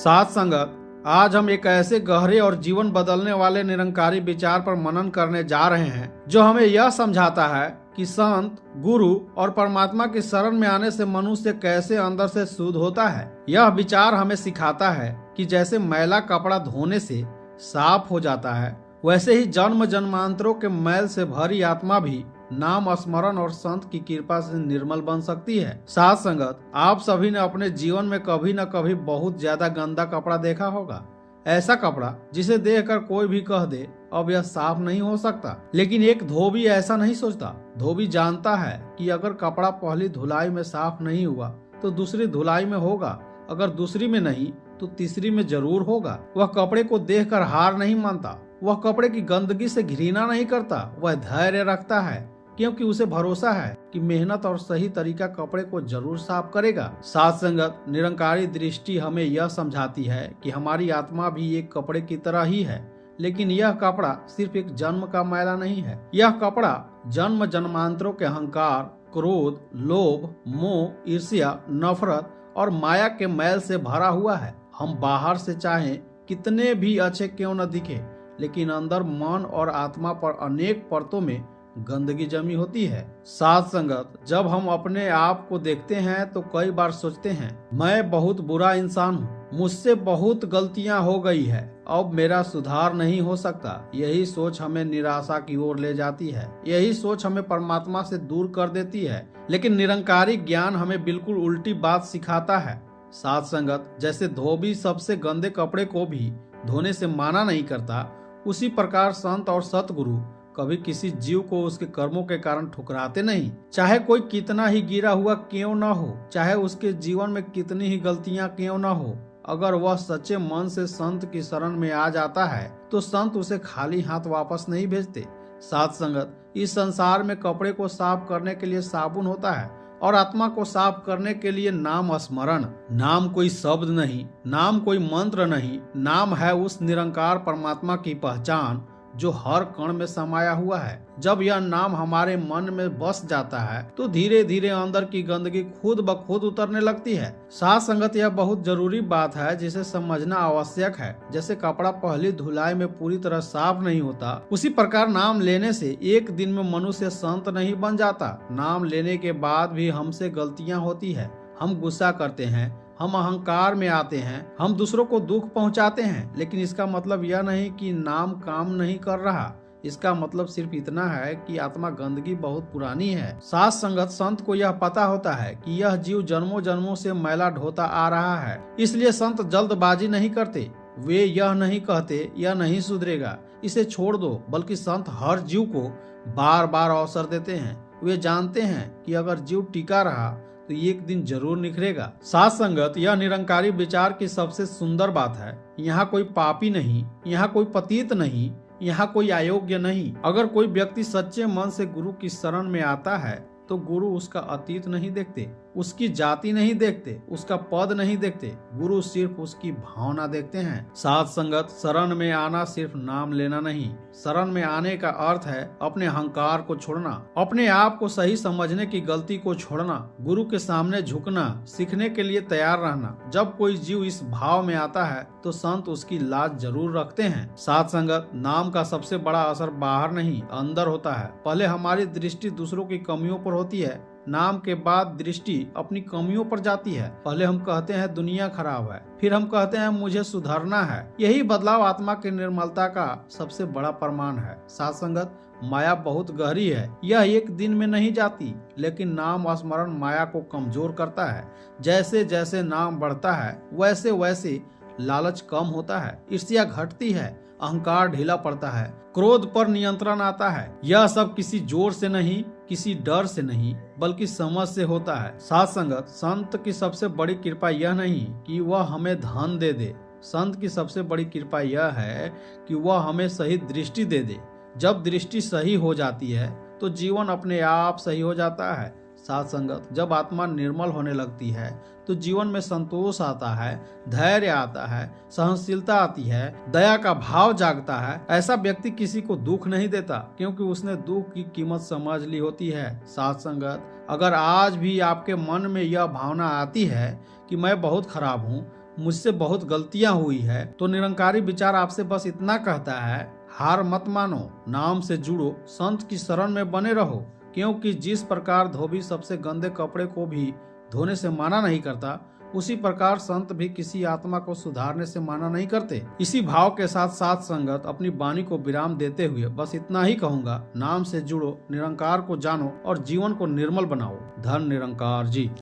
साथ संगत, आज हम एक ऐसे गहरे और जीवन बदलने वाले निरंकारी विचार पर मनन करने जा रहे हैं जो हमें यह समझाता है कि संत, गुरु और परमात्मा की शरण में आने से मनुष्य कैसे अंदर से शुद्ध होता है। यह विचार हमें सिखाता है कि जैसे मैला कपड़ा धोने से साफ हो जाता है, वैसे ही जन्म जन्मांतरों के मैल से भरी आत्मा भी नाम स्मरण और संत की कृपा से निर्मल बन सकती है। साथ संगत, आप सभी ने अपने जीवन में कभी न कभी बहुत ज्यादा गंदा कपड़ा देखा होगा। ऐसा कपड़ा जिसे देखकर कोई भी कह दे अब यह साफ नहीं हो सकता। लेकिन एक धोबी ऐसा नहीं सोचता। धोबी जानता है कि अगर कपड़ा पहली धुलाई में साफ नहीं हुआ तो दूसरी धुलाई में होगा, अगर दूसरी में नहीं तो तीसरी में जरूर होगा। वह कपड़े को देखकर हार नहीं मानता, वह कपड़े की गंदगी से घृणा नहीं करता, वह धैर्य रखता है क्योंकि उसे भरोसा है कि मेहनत और सही तरीका कपड़े को जरूर साफ करेगा। साथ संगत, निरंकारी दृष्टि हमें यह समझाती है कि हमारी आत्मा भी एक कपड़े की तरह ही है, लेकिन यह कपड़ा सिर्फ एक जन्म का मैला नहीं है। यह कपड़ा जन्म जन्मांतरों के अहंकार, क्रोध, लोभ, मोह, ईर्ष्या, नफरत और माया के मैल से भरा हुआ है। हम बाहर से चाहें कितने भी अच्छे क्यों न दिखे, लेकिन अंदर मन और आत्मा पर अनेक परतों में गंदगी जमी होती है। साथ संगत, जब हम अपने आप को देखते हैं तो कई बार सोचते हैं, मैं बहुत बुरा इंसान हूँ, मुझसे बहुत गलतियां हो गई है, अब मेरा सुधार नहीं हो सकता। यही सोच हमें निराशा की ओर ले जाती है। यही सोच हमें परमात्मा से दूर कर देती है। लेकिन निरंकारी ज्ञान हमें बिल्कुल उल्टी बात सिखाता है। साथ संगत, जैसे धोबी सबसे गंदे कपड़े को भी धोने से माना नहीं करता, उसी प्रकार संत और सतगुरु कभी किसी जीव को उसके कर्मों के कारण ठुकराते नहीं। चाहे कोई कितना ही गिरा हुआ क्यों न हो, चाहे उसके जीवन में कितनी ही गलतियां क्यों न हो, अगर वह सच्चे मन से संत की शरण में आ जाता है तो संत उसे खाली हाथ वापस नहीं भेजते। साथ संगत, इस संसार में कपड़े को साफ करने के लिए साबुन होता है और आत्मा को साफ करने के लिए नाम स्मरण। नाम कोई शब्द नहीं, नाम कोई मंत्र नहीं, नाम है उस निरंकार परमात्मा की पहचान जो हर कण में समाया हुआ है। जब यह नाम हमारे मन में बस जाता है तो धीरे धीरे अंदर की गंदगी खुद ब खुद उतरने लगती है। साथ संगत, यह बहुत जरूरी बात है जिसे समझना आवश्यक है। जैसे कपड़ा पहली धुलाई में पूरी तरह साफ नहीं होता, उसी प्रकार नाम लेने से एक दिन में मनुष्य संत नहीं बन जाता। नाम लेने के बाद भी हमसे गलतियां होती है। हम गुस्सा करते हैं, हम अहंकार में आते हैं, हम दूसरों को दुख पहुंचाते हैं, लेकिन इसका मतलब यह नहीं कि नाम काम नहीं कर रहा। इसका मतलब सिर्फ इतना है कि आत्मा गंदगी बहुत पुरानी है। साथ संगत, संत को यह पता होता है कि यह जीव जन्मों जन्मों से मैला ढोता आ रहा है, इसलिए संत जल्दबाजी नहीं करते। वे यह नहीं कहते यह नहीं सुधरेगा, इसे छोड़ दो, बल्कि संत हर जीव को बार बार अवसर देते हैं। वे जानते हैं कि अगर जीव टिका रहा तो एक दिन जरूर निखरेगा। साथ संगत, यह निरंकारी विचार की सबसे सुंदर बात है। यहाँ कोई पापी नहीं, यहाँ कोई पतित नहीं, यहाँ कोई अयोग्य नहीं। अगर कोई व्यक्ति सच्चे मन से गुरु की शरण में आता है तो गुरु उसका अतीत नहीं देखते, उसकी जाति नहीं देखते, उसका पद नहीं देखते। गुरु सिर्फ उसकी भावना देखते हैं। साथ संगत, शरण में आना सिर्फ नाम लेना नहीं, शरण में आने का अर्थ है अपने अहंकार को छोड़ना, अपने आप को सही समझने की गलती को छोड़ना, गुरु के सामने झुकना, सीखने के लिए तैयार रहना। जब कोई जीव इस भाव में आता है तो संत उसकी लाज जरूर रखते हैं। साथ संगत, नाम का सबसे बड़ा असर बाहर नहीं अंदर होता है। पहले हमारी दृष्टि दूसरों की कमियों पर होती है, नाम के बाद दृष्टि अपनी कमियों पर जाती है। पहले हम कहते हैं दुनिया खराब है, फिर हम कहते हैं मुझे सुधरना है। यही बदलाव आत्मा की निर्मलता का सबसे बड़ा प्रमाण है। साथ संगत, माया बहुत गहरी है, यह एक दिन में नहीं जाती, लेकिन नाम स्मरण माया को कमजोर करता है। जैसे जैसे नाम बढ़ता है वैसे वैसे लालच कम होता है, ईर्ष्या घटती है, अहंकार ढीला पड़ता है, क्रोध पर नियंत्रण आता है। यह सब किसी जोर से नहीं, किसी डर से नहीं, बल्कि समझ से होता है। साथ संगत, संत की सबसे बड़ी कृपा यह नहीं कि वह हमें धन दे दे, संत की सबसे बड़ी कृपा यह है कि वह हमें सही दृष्टि दे दे। जब दृष्टि सही हो जाती है तो जीवन अपने आप सही हो जाता है। साथ संगत, जब आत्मा निर्मल होने लगती है तो जीवन में संतोष आता है, धैर्य आता है, सहनशीलता आती है, दया का भाव जागता है। ऐसा व्यक्ति किसी को दुख नहीं देता क्योंकि उसने दुख की कीमत समझ ली होती है। साथ संगत, अगर आज भी आपके मन में यह भावना आती है कि मैं बहुत खराब हूँ, मुझसे बहुत गलतियां हुई है, तो निरंकारी विचार आपसे बस इतना कहता है, हार मत मानो, नाम से जुड़ो, संत की शरण में बने रहो। क्योंकि जिस प्रकार धोबी सबसे गंदे कपड़े को भी धोने से माना नहीं करता, उसी प्रकार संत भी किसी आत्मा को सुधारने से माना नहीं करते। इसी भाव के साथ साथ संगत अपनी वाणी को विराम देते हुए बस इतना ही कहूंगा, नाम से जुड़ो, निरंकार को जानो और जीवन को निर्मल बनाओ। धन निरंकार जी।